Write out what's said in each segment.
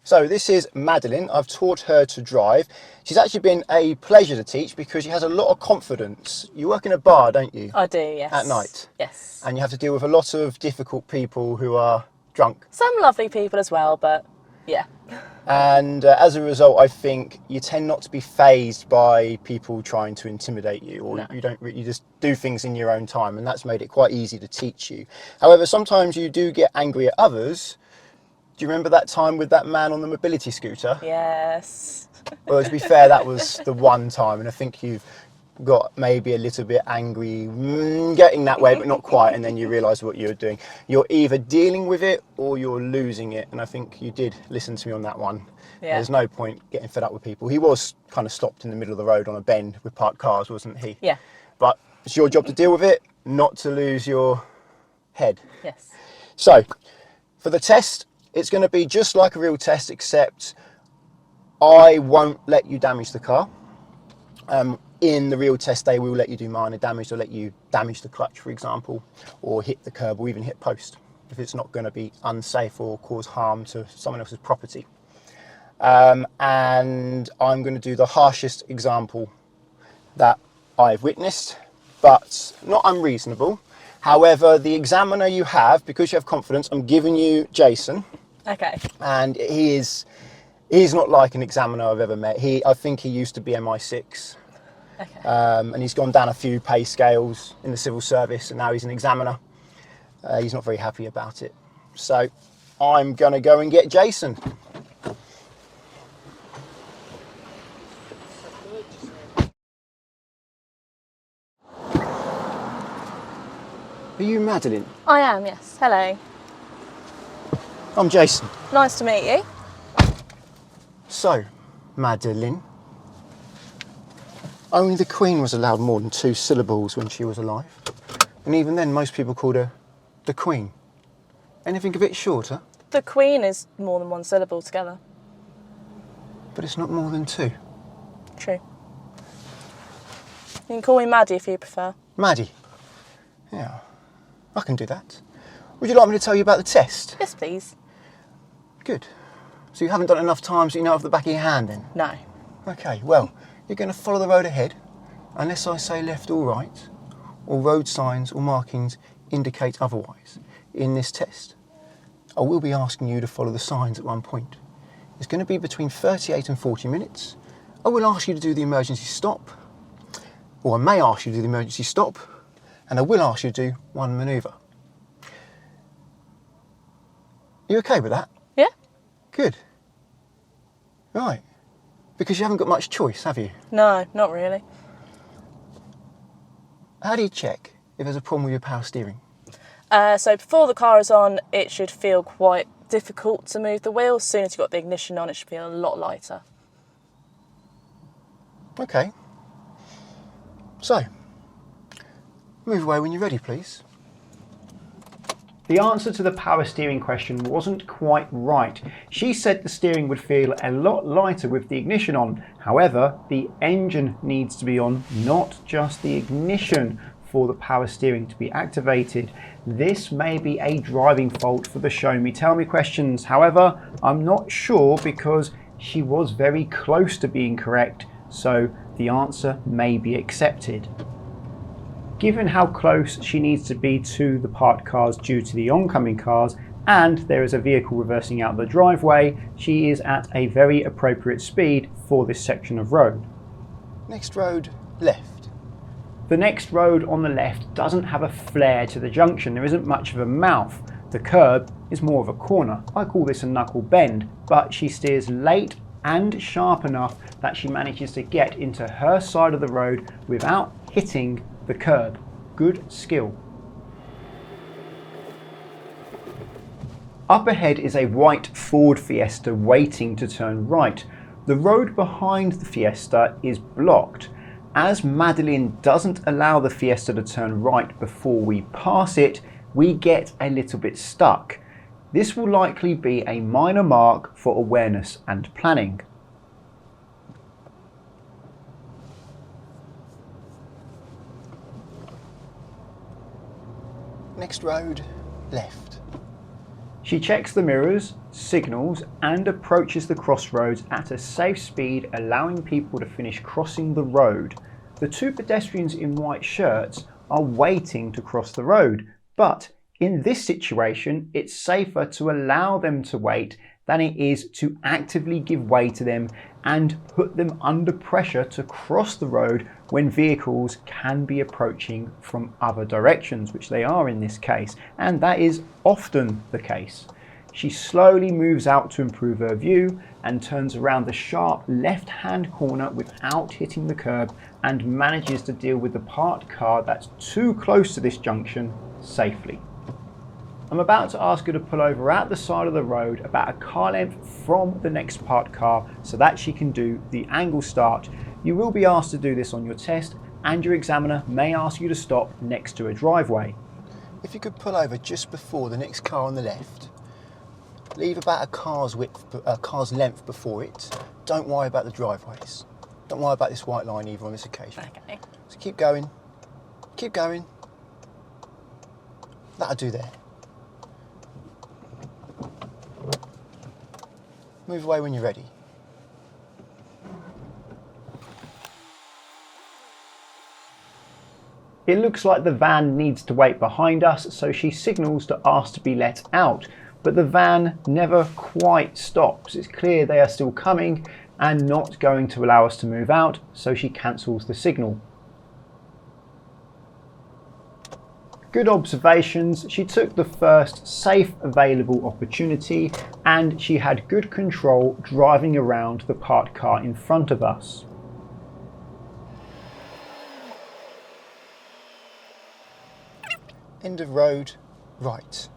So this is Madeline. I've taught her to drive. She's actually been a pleasure to teach because she has a lot of confidence. You work in a bar, don't you? I do, yes. At night? Yes. And you have to deal with a lot of difficult people who are drunk. Some lovely people as well, but yeah. And as a result, I think you tend not to be fazed by people trying to intimidate you, or No. you just do things in your own time, and that's made it quite easy to teach you. However, sometimes you do get angry at others. Do you remember that time with that man on the mobility scooter? Yes. Well, to be fair, that was the one time, and I think you've got maybe a little bit angry getting that way, but not quite, and then you realise what you're doing. You're either dealing with it or you're losing it, and I think you did listen to me on that one. Yeah. There's no point getting fed up with people. He was kind of stopped in the middle of the road on a bend with parked cars, wasn't he? Yeah. But it's your job to deal with it, not to lose your head. Yes. So, for the test, it's going to be just like a real test, except I won't let you damage the car. In the real test, they will let you do minor damage. They'll let you damage the clutch, for example, or hit the curb, or even hit post, if it's not going to be unsafe or cause harm to someone else's property. And I'm going to do the harshest example that I've witnessed, but not unreasonable. However, the examiner you have, because you have confidence, I'm giving you Jason. Okay. And he's not like an examiner I've ever met. I think he used to be MI6. Okay. And he's gone down a few pay scales in the civil service, and now he's an examiner. He's not very happy about it. So I'm going to go and get Jason. Are you Madeline? I am, yes. Hello. I'm Jason. Nice to meet you. So, Madeline, only the Queen was allowed more than 2 syllables when she was alive. And even then, most people called her the Queen. Anything a bit shorter? The Queen is more than 1 syllable together. But it's not more than 2. True. You can call me Maddie if you prefer. Maddie? Yeah, I can do that. Would you like me to tell you about the test? Yes, please. Good. So you haven't done it enough times, so you know off the back of your hand then? No. Okay, well, you're going to follow the road ahead, unless I say left or right, or road signs or markings indicate otherwise. In this test, I will be asking you to follow the signs at one point. It's going to be between 38 and 40 minutes. I will ask you to do the emergency stop, or I may ask you to do the emergency stop, and I will ask you to do one manoeuvre. You okay with that? Yeah? Good. Right. Because you haven't got much choice, have you? No, not really. How do you check if there's a problem with your power steering? So before the car is on, it should feel quite difficult to move the wheel. As soon as you've got the ignition on, it should feel a lot lighter. Okay. So, move away when you're ready, please. The answer to the power steering question wasn't quite right. She said the steering would feel a lot lighter with the ignition on. However, the engine needs to be on, not just the ignition, for the power steering to be activated. This may be a driving fault for the show me tell me questions. However, I'm not sure because she was very close to being correct, so the answer may be accepted. Given how close she needs to be to the parked cars due to the oncoming cars, and there is a vehicle reversing out the driveway, she is at a very appropriate speed for this section of road. Next road, left. The next road on the left doesn't have a flare to the junction. There isn't much of a mouth. The curb is more of a corner. I call this a knuckle bend, but she steers late and sharp enough that she manages to get into her side of the road without hitting the curb. Good skill. Up ahead is a white Ford Fiesta waiting to turn right. The road behind the Fiesta is blocked. As Madeline doesn't allow the Fiesta to turn right before we pass it, we get a little bit stuck. This will likely be a minor mark for awareness and planning. Next road, left. She checks the mirrors, signals and approaches the crossroads at a safe speed, allowing people to finish crossing the road. The two pedestrians in white shirts are waiting to cross the road, but in this situation it's safer to allow them to wait than it is to actively give way to them and put them under pressure to cross the road when vehicles can be approaching from other directions, which they are in this case, and that is often the case. She slowly moves out to improve her view and turns around the sharp left-hand corner without hitting the curb and manages to deal with the parked car that's too close to this junction safely. I'm about to ask her to pull over at the side of the road about a car length from the next parked car so that she can do the angle start. You will be asked to do this on your test, and your examiner may ask you to stop next to a driveway. If you could pull over just before the next car on the left, leave about a car's length before it. Don't worry about the driveways. Don't worry about this white line either on this occasion. Okay. So keep going. Keep going. That'll do there. Move away when you're ready. It looks like the van needs to wait behind us, so she signals to ask to be let out, but the van never quite stops. It's clear they are still coming and not going to allow us to move out, so she cancels the signal. Good observations. She took the first safe available opportunity and she had good control driving around the parked car in front of us. End of road, right.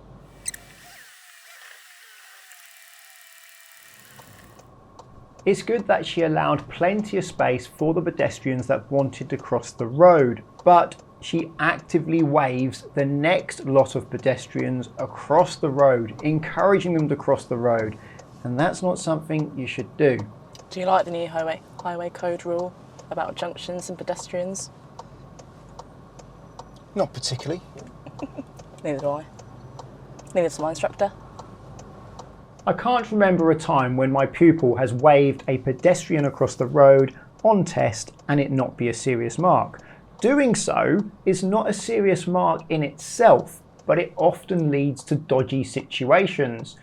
It's good that she allowed plenty of space for the pedestrians that wanted to cross the road, but she actively waves the next lot of pedestrians across the road, encouraging them to cross the road, and that's not something you should do. Do you like the new highway code rule about junctions and pedestrians? Not particularly. Neither do I. Neither does my instructor. I can't remember a time when my pupil has waved a pedestrian across the road on test and it not be a serious mark. Doing so is not a serious mark in itself, but it often leads to dodgy situations.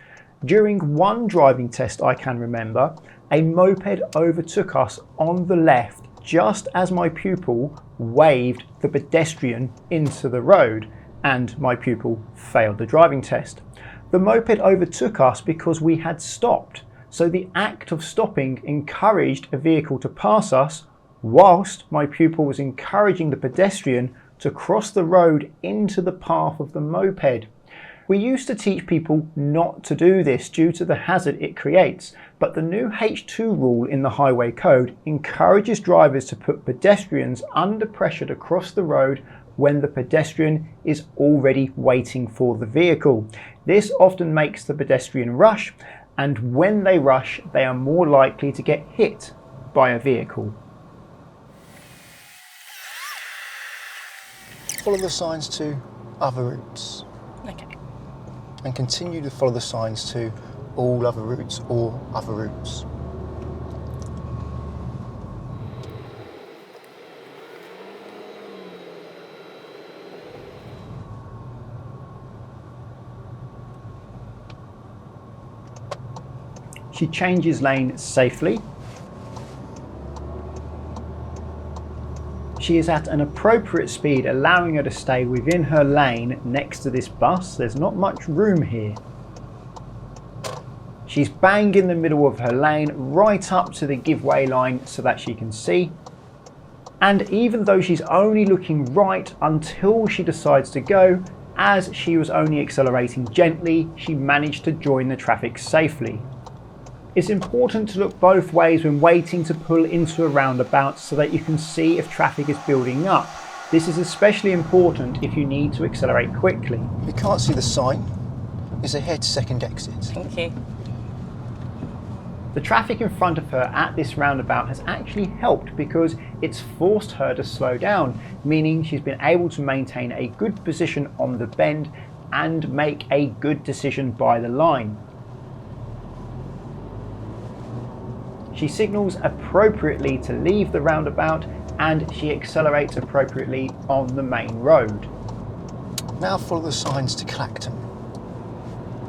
During one driving test I can remember, a moped overtook us on the left just as my pupil waved the pedestrian into the road, and my pupil failed the driving test. The moped overtook us because we had stopped, so the act of stopping encouraged a vehicle to pass us whilst my pupil was encouraging the pedestrian to cross the road into the path of the moped. We used to teach people not to do this due to the hazard it creates, but the new H2 rule in the highway code encourages drivers to put pedestrians under pressure to cross the road when the pedestrian is already waiting for the vehicle. This often makes the pedestrian rush, and when they rush, they are more likely to get hit by a vehicle. Follow the signs to other routes. Okay. And continue to follow the signs to all other routes or other routes. She changes lane safely. She is at an appropriate speed, allowing her to stay within her lane next to this bus. There's not much room here. She's bang in the middle of her lane, right up to the giveaway line so that she can see. And even though she's only looking right until she decides to go, as she was only accelerating gently, she managed to join the traffic safely. It's important to look both ways when waiting to pull into a roundabout so that you can see if traffic is building up. This is especially important if you need to accelerate quickly. If you can't see the sign, it's ahead second exit. Thank you. The traffic in front of her at this roundabout has actually helped because it's forced her to slow down, meaning she's been able to maintain a good position on the bend and make a good decision by the line. She signals appropriately to leave the roundabout and she accelerates appropriately on the main road. Now follow the signs to Clacton.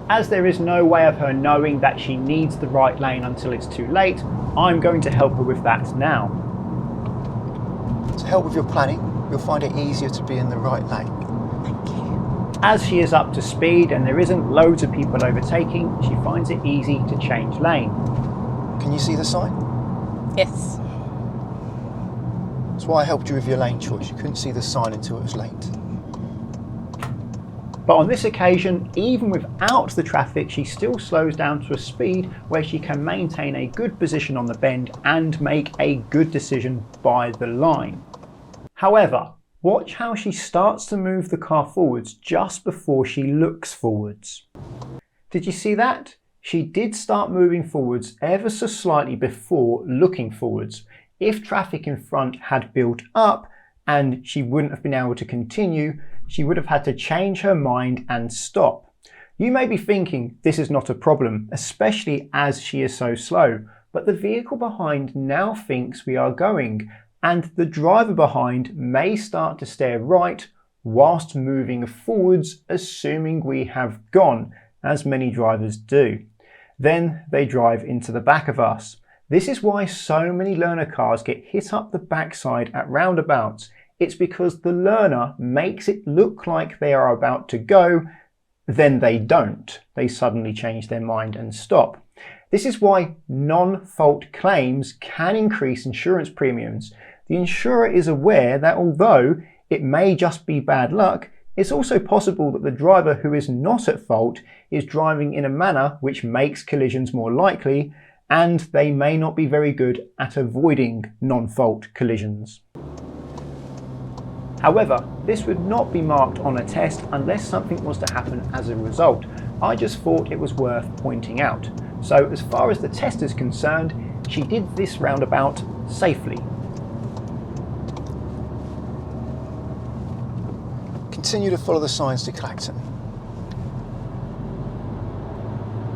As there is no way of her knowing that she needs the right lane until it's too late, I'm going to help her with that now. To help with your planning, you'll find it easier to be in the right lane. Thank you. As she is up to speed and there isn't loads of people overtaking, she finds it easy to change lane. Can you see the sign? Yes. That's why I helped you with your lane choice. You couldn't see the sign until it was late. But on this occasion, even without the traffic, she still slows down to a speed where she can maintain a good position on the bend and make a good decision by the line. However, watch how she starts to move the car forwards just before she looks forwards. Did you see that? She did start moving forwards ever so slightly before looking forwards. If traffic in front had built up and she wouldn't have been able to continue, she would have had to change her mind and stop. You may be thinking this is not a problem, especially as she is so slow, but the vehicle behind now thinks we are going, and the driver behind may start to stare right whilst moving forwards, assuming we have gone, as many drivers do. Then they drive into the back of us. This is why so many learner cars get hit up the backside at roundabouts. It's because the learner makes it look like they are about to go, then they don't. They suddenly change their mind and stop. This is why non-fault claims can increase insurance premiums. The insurer is aware that although it may just be bad luck, it's also possible that the driver who is not at fault is driving in a manner which makes collisions more likely, and they may not be very good at avoiding non-fault collisions. However, this would not be marked on a test unless something was to happen as a result. I just thought it was worth pointing out. So as far as the test is concerned, she did this roundabout safely. Continue to follow the signs to Clacton.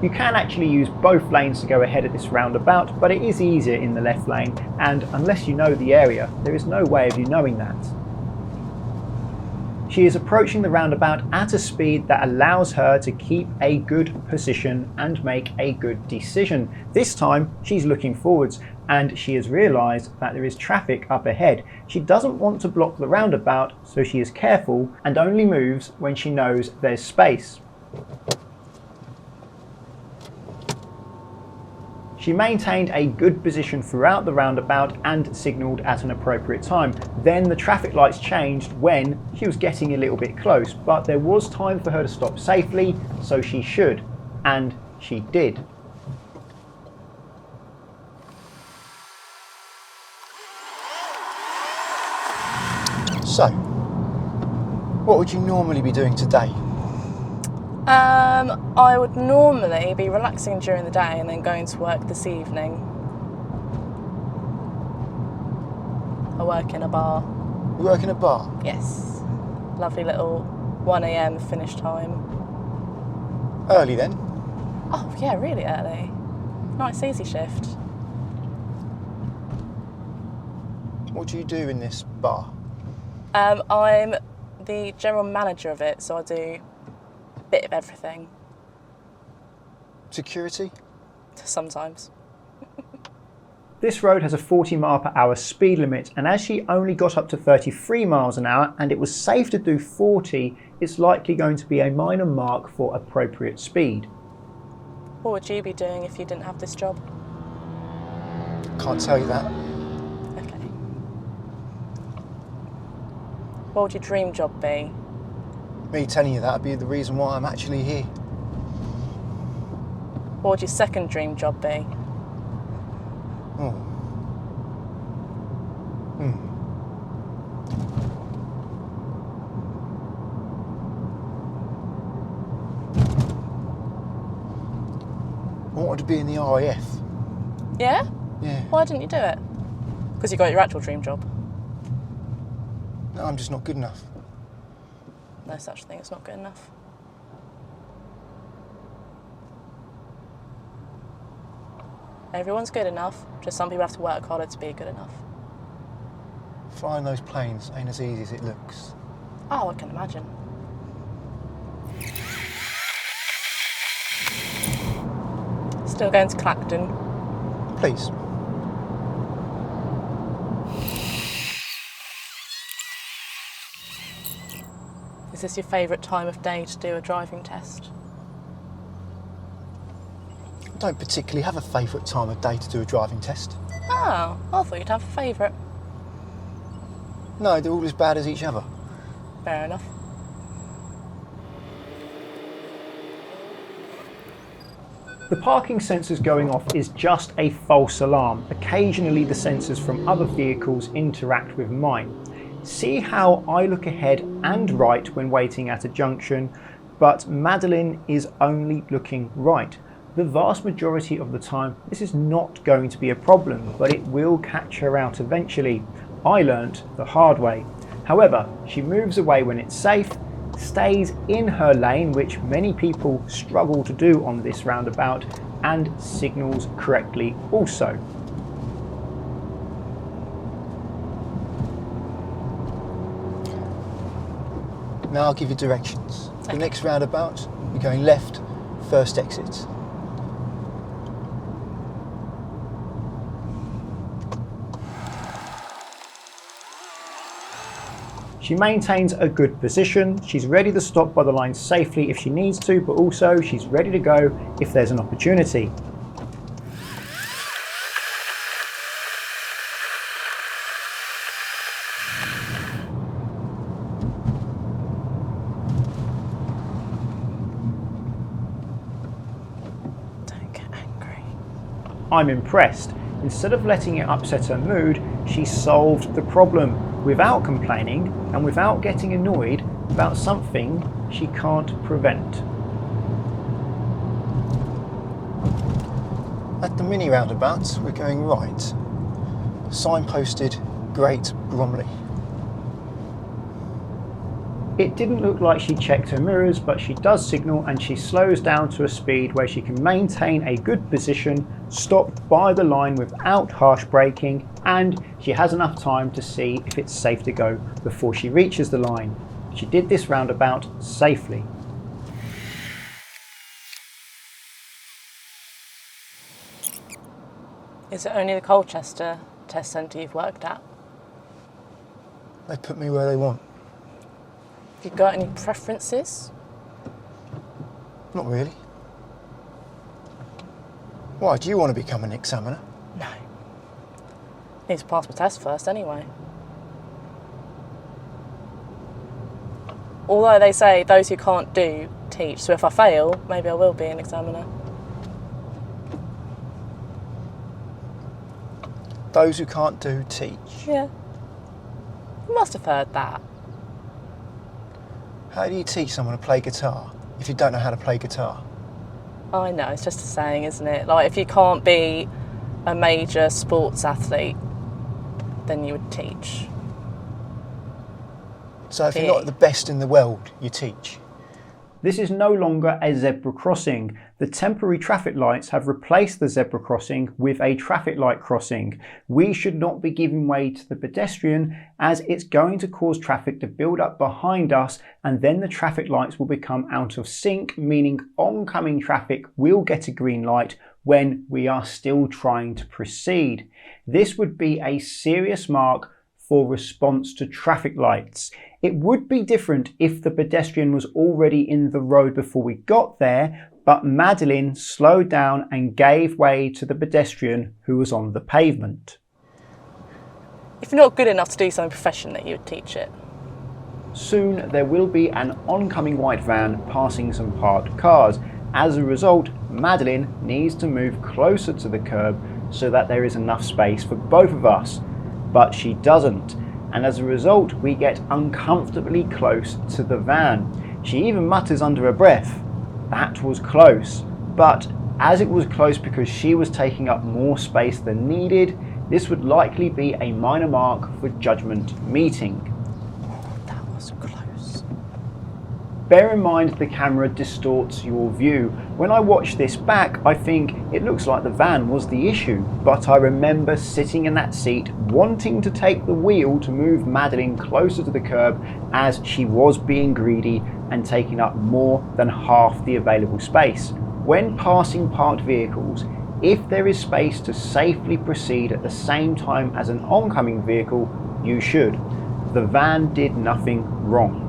You can actually use both lanes to go ahead at this roundabout, but it is easier in the left lane, and unless you know the area, there is no way of you knowing that. She is approaching the roundabout at a speed that allows her to keep a good position and make a good decision. This time she's looking forwards and she has realised that there is traffic up ahead. She doesn't want to block the roundabout, so she is careful and only moves when she knows there's space. She maintained a good position throughout the roundabout and signalled at an appropriate time. Then the traffic lights changed when she was getting a little bit close, but there was time for her to stop safely, so she should, and she did. So, what would you normally be doing today? I would normally be relaxing during the day and then going to work this evening. I work in a bar. You work in a bar? Yes. Lovely little 1 AM finish time. Early then? Oh yeah, really early. Nice easy shift. What do you do in this bar? I'm the general manager of it, so I do a bit of everything. Security? Sometimes. This road has a 40 mph speed limit, and as she only got up to 33 miles an hour and it was safe to do 40, it's likely going to be a minor mark for appropriate speed. What would you be doing if you didn't have this job? Can't tell you that. Okay. What would your dream job be? Me telling you that would be the reason why I'm actually here. What would your second dream job be? Oh. I wanted to be in the RAF. Yeah? Yeah. Why didn't you do it? Because you got your actual dream job. No, I'm just not good enough. No such thing, it's not good enough. Everyone's good enough, just some people have to work harder to be good enough. Flying those planes ain't as easy as it looks. Oh, I can imagine. Still going to Clacton. Please. Is this your favourite time of day to do a driving test? I don't particularly have a favourite time of day to do a driving test. Oh, I thought you'd have a favourite. No, they're all as bad as each other. Fair enough. The parking sensors going off is just a false alarm. Occasionally the sensors from other vehicles interact with mine. See how I look ahead and right when waiting at a junction, but Madeline is only looking right. The vast majority of the time this is not going to be a problem, but it will catch her out eventually. I learnt the hard way. However, she moves away when it's safe, stays in her lane, which many people struggle to do on this roundabout, and signals correctly also. Now I'll give you directions. Okay. The next roundabout, you're going left, first exit. She maintains a good position. She's ready to stop by the line safely if she needs to, but also she's ready to go if there's an opportunity. Don't get angry. I'm impressed. Instead of letting it upset her mood, she solved the problem without complaining and without getting annoyed about something she can't prevent. At the mini roundabout, we're going right. Signposted Great Bromley. It didn't look like she checked her mirrors, but she does signal and she slows down to a speed where she can maintain a good position, stop by the line without harsh braking, and she has enough time to see if it's safe to go before she reaches the line. She did this roundabout safely. Is it only the Colchester test centre you've worked at? They put me where they want. Have you got any preferences? Not really. Why, do you want to become an examiner? No. Need to pass my test first anyway. Although they say those who can't do teach, so if I fail, maybe I will be an examiner. Those who can't do teach. Yeah. You must have heard that. How do you teach someone to play guitar if you don't know how to play guitar? I know, it's just a saying, isn't it? Like, if you can't be a major sports athlete, then you would teach. So if you're not the best in the world, you teach. This is no longer a zebra crossing. The temporary traffic lights have replaced the zebra crossing with a traffic light crossing. We should not be giving way to the pedestrian, as it's going to cause traffic to build up behind us, and then the traffic lights will become out of sync, meaning oncoming traffic will get a green light when we are still trying to proceed. This would be a serious mark for response to traffic lights. It would be different if the pedestrian was already in the road before we got there, but Madeline slowed down and gave way to the pedestrian who was on the pavement. If you're not good enough to do something professionally, you would teach it. Soon there will be an oncoming white van passing some parked cars. As a result, Madeline needs to move closer to the curb so that there is enough space for both of us. But she doesn't, and as a result we get uncomfortably close to the van. She even mutters under her breath, "That was close." But as it was close because she was taking up more space than needed, this would likely be a minor mark for judgment meeting. That was close. Bear in mind the camera distorts your view. When I watch this back, I think it looks like the van was the issue, but I remember sitting in that seat wanting to take the wheel to move Madeline closer to the curb as she was being greedy and taking up more than half the available space. When passing parked vehicles, if there is space to safely proceed at the same time as an oncoming vehicle, you should. The van did nothing wrong.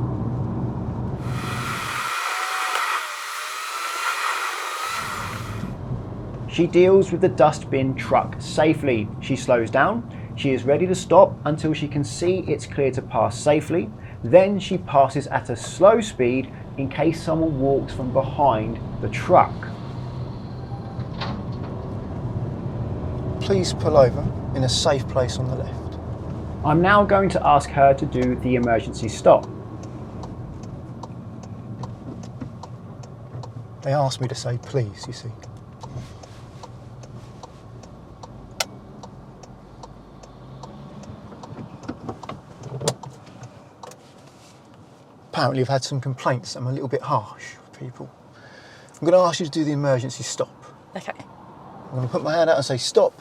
She deals with the dustbin truck safely. She slows down. She is ready to stop until she can see it's clear to pass safely. Then she passes at a slow speed in case someone walks from behind the truck. Please pull over in a safe place on the left. I'm now going to ask her to do the emergency stop. They asked me to say please, you see. Apparently I've had some complaints that I'm a little bit harsh with people. I'm going to ask you to do the emergency stop. Okay. I'm going to put my hand out and say stop.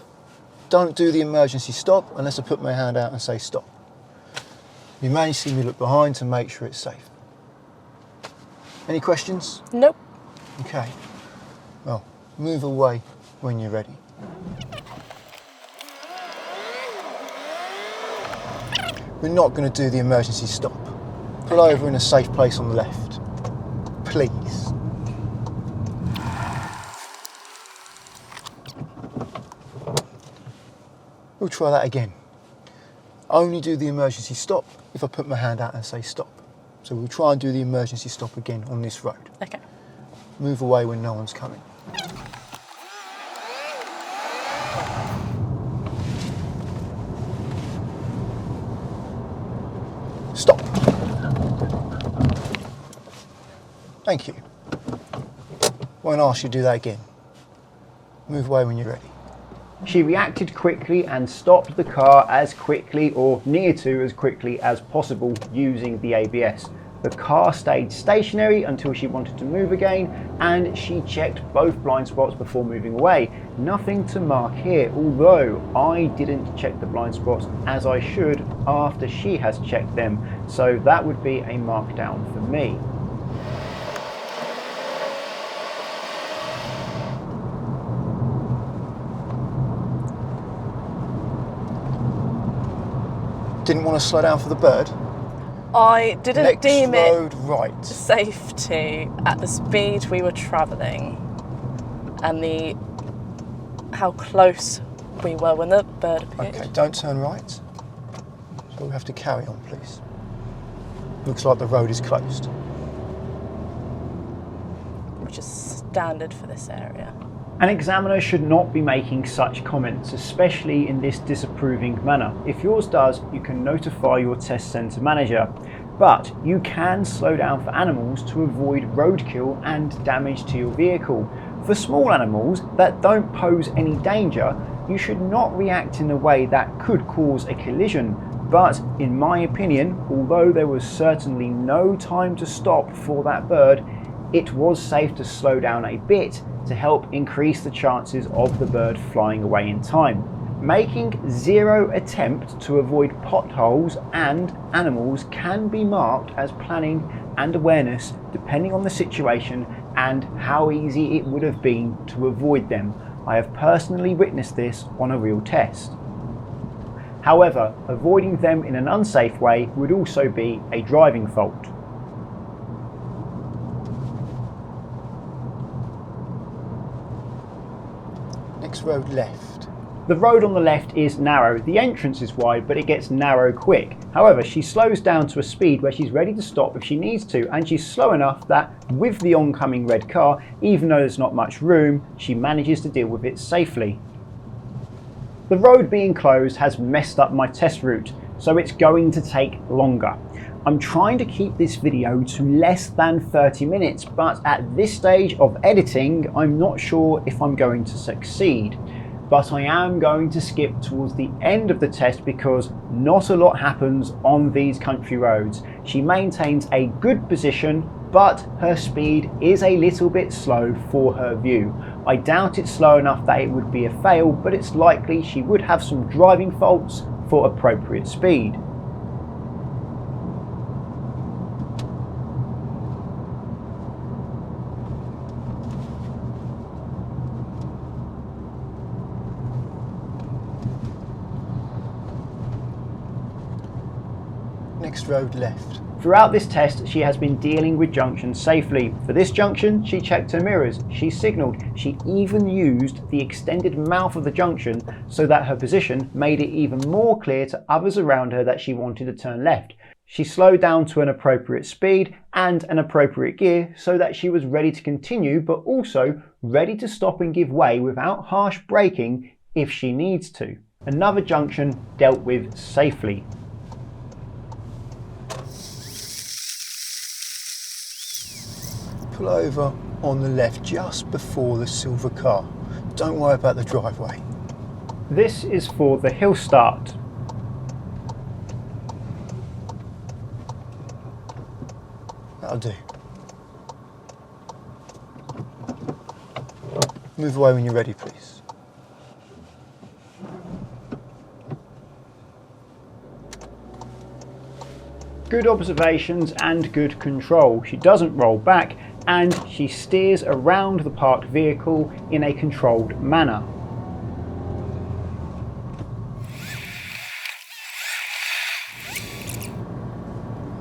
Don't do the emergency stop unless I put my hand out and say stop. You may see me look behind to make sure it's safe. Any questions? Nope. Okay. Well, move away when you're ready. We're not going to do the emergency stop. Pull over in a safe place on the left. Please. We'll try that again. Only do the emergency stop if I put my hand out and say stop. So we'll try and do the emergency stop again on this road. Okay. Move away when no one's coming. Stop. Thank you. Won't ask you to do that again. Move away when you're ready. She reacted quickly and stopped the car as quickly or near to as quickly as possible using the ABS. The car stayed stationary until she wanted to move again, and she checked both blind spots before moving away. Nothing to mark here, although I didn't check the blind spots as I should after she has checked them, so that would be a markdown for me. Didn't want to slow down for the bird? I didn't Next deem road it right. safe to, at the speed we were travelling and how close we were when the bird appeared. Okay, don't turn right. So we have to carry on, please. Looks like the road is closed. Which is standard for this area. An examiner should not be making such comments, especially in this disapproving manner. If yours does, you can notify your test centre manager. But you can slow down for animals to avoid roadkill and damage to your vehicle. For small animals that don't pose any danger, you should not react in a way that could cause a collision. But in my opinion, although there was certainly no time to stop for that bird, it was safe to slow down a bit to help increase the chances of the bird flying away in time. Making zero attempt to avoid potholes and animals can be marked as planning and awareness depending on the situation and how easy it would have been to avoid them. I have personally witnessed this on a real test. However, avoiding them in an unsafe way would also be a driving fault. Next road left. The road on the left is narrow. The entrance is wide, but it gets narrow quick. However, she slows down to a speed where she's ready to stop if she needs to, and she's slow enough that with the oncoming red car, even though there's not much room, she manages to deal with it safely. The road being closed has messed up my test route, so it's going to take longer. I'm trying to keep this video to less than 30 minutes, but at this stage of editing, I'm not sure if I'm going to succeed. But I am going to skip towards the end of the test because not a lot happens on these country roads. She maintains a good position, but her speed is a little bit slow for her view. I doubt it's slow enough that it would be a fail, but it's likely she would have some driving faults for appropriate speed. Next road left. Throughout this test, she has been dealing with junctions safely. For this junction, she checked her mirrors, she signalled, she even used the extended mouth of the junction so that her position made it even more clear to others around her that she wanted to turn left. She slowed down to an appropriate speed and an appropriate gear so that she was ready to continue, but also ready to stop and give way without harsh braking if she needs to. Another junction dealt with safely. Pull over on the left just before the silver car. Don't worry about the driveway. This is for the hill start. That'll do. Move away when you're ready, please. Good observations and good control. She doesn't roll back and she steers around the parked vehicle in a controlled manner.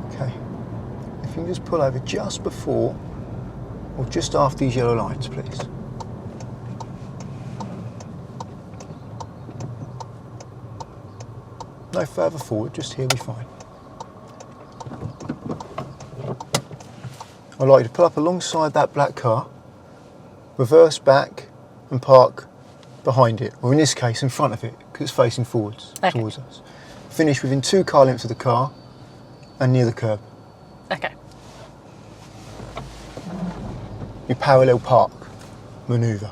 Okay. If you can just pull over just before or just after these yellow lights, please. No further forward, just here, we're fine. I'd like you to pull up alongside that black car, reverse back and park behind it, or in this case in front of it, because it's facing forwards towards us. Finish within 2 car lengths of the car and near the curb. Okay. You parallel park manoeuvre.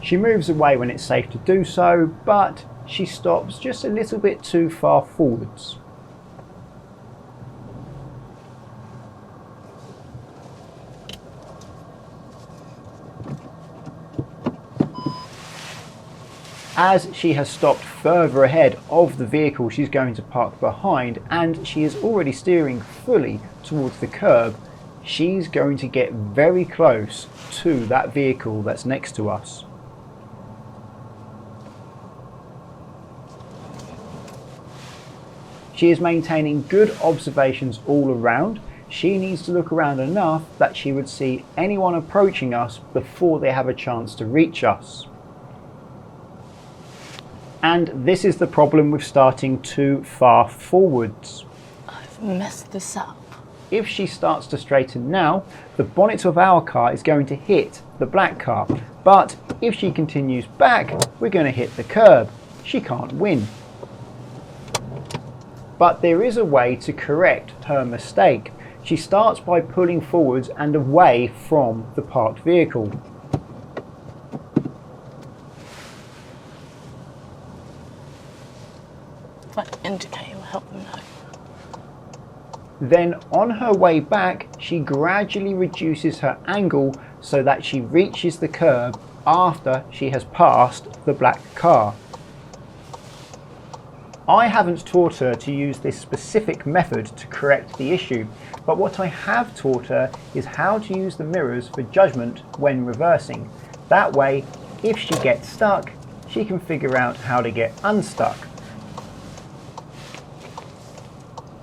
She moves away when it's safe to do so, but she stops just a little bit too far forwards. As she has stopped further ahead of the vehicle she's going to park behind, and she is already steering fully towards the curb, she's going to get very close to that vehicle that's next to us. She is maintaining good observations all around. She needs to look around enough that she would see anyone approaching us before they have a chance to reach us. And this is the problem with starting too far forwards. I've messed this up. If she starts to straighten now, the bonnet of our car is going to hit the black car. But if she continues back, we're going to hit the curb. She can't win. But there is a way to correct her mistake. She starts by pulling forwards and away from the parked vehicle. That indicator will help them know. Then on her way back, she gradually reduces her angle so that she reaches the curb after she has passed the black car. I haven't taught her to use this specific method to correct the issue, but what I have taught her is how to use the mirrors for judgment when reversing. That way, if she gets stuck, she can figure out how to get unstuck.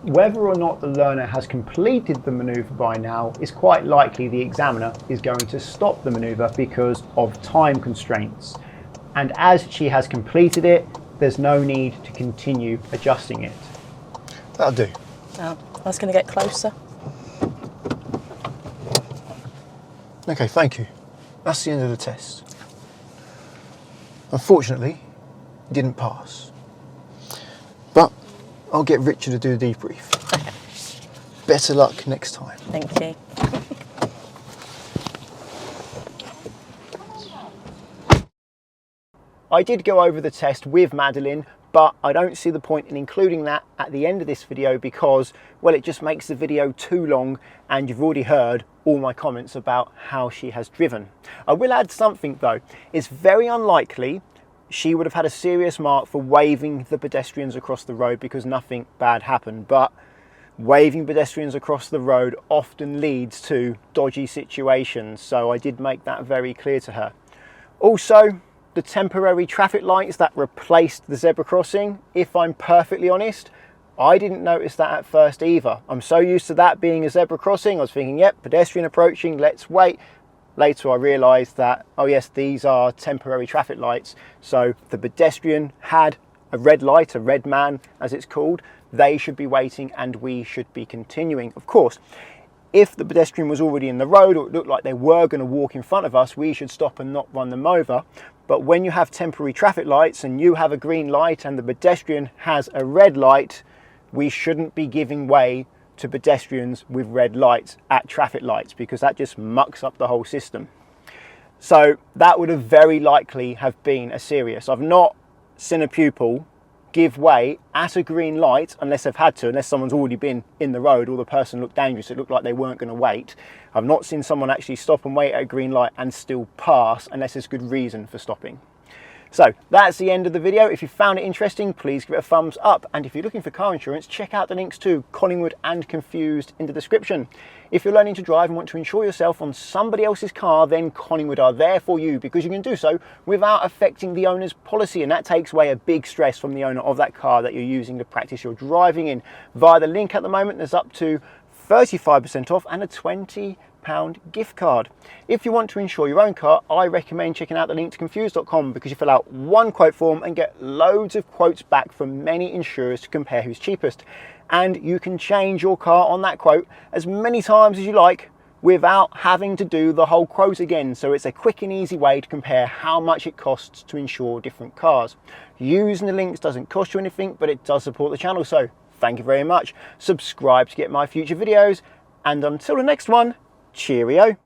Whether or not the learner has completed the manoeuvre by now is quite likely the examiner is going to stop the manoeuvre because of time constraints. And as she has completed it, there's no need to continue adjusting it. That'll do. Now, I was going to get closer. Okay, thank you. That's the end of the test. Unfortunately, you didn't pass. But I'll get Richard to do the debrief. Okay. Better luck next time. Thank you. I did go over the test with Madeline, but I don't see the point in including that at the end of this video because, well, it just makes the video too long and you've already heard all my comments about how she has driven. I will add something though. It's very unlikely she would have had a serious mark for waving the pedestrians across the road because nothing bad happened, but waving pedestrians across the road often leads to dodgy situations, so I did make that very clear to her. Also, the temporary traffic lights that replaced the zebra crossing, if I'm perfectly honest, I didn't notice that at first either. I'm so used to that being a zebra crossing, I was thinking, yep, pedestrian approaching, let's wait. Later I realised that, oh yes, these are temporary traffic lights. So the pedestrian had a red light, a red man as it's called. They should be waiting and we should be continuing. Of course, if the pedestrian was already in the road or it looked like they were going to walk in front of us, we should stop and not run them over. But when you have temporary traffic lights and you have a green light and the pedestrian has a red light, we shouldn't be giving way to pedestrians with red lights at traffic lights because that just mucks up the whole system. So that would have very likely have been a serious. I've not seen a pupil give way at a green light unless they've had to, unless someone's already been in the road or the person looked dangerous, it looked like they weren't going to wait. I've not seen someone actually stop and wait at a green light and still pass unless there's good reason for stopping. So that's the end of the video. If you found it interesting, please give it a thumbs up. And if you're looking for car insurance, check out the links to Collingwood and Confused in the description. If you're learning to drive and want to insure yourself on somebody else's car, then Collingwood are there for you because you can do so without affecting the owner's policy. And that takes away a big stress from the owner of that car that you're using to practice your driving in. Via the link at the moment, there's up to 35% off and a £20 gift card. If you want to insure your own car, I recommend checking out the link to confused.com because you fill out one quote form and get loads of quotes back from many insurers to compare who's cheapest. And you can change your car on that quote as many times as you like without having to do the whole quote again. So it's a quick and easy way to compare how much it costs to insure different cars. Using the links doesn't cost you anything, but it does support the channel. So thank you very much. Subscribe to get my future videos. And until the next one, cheerio.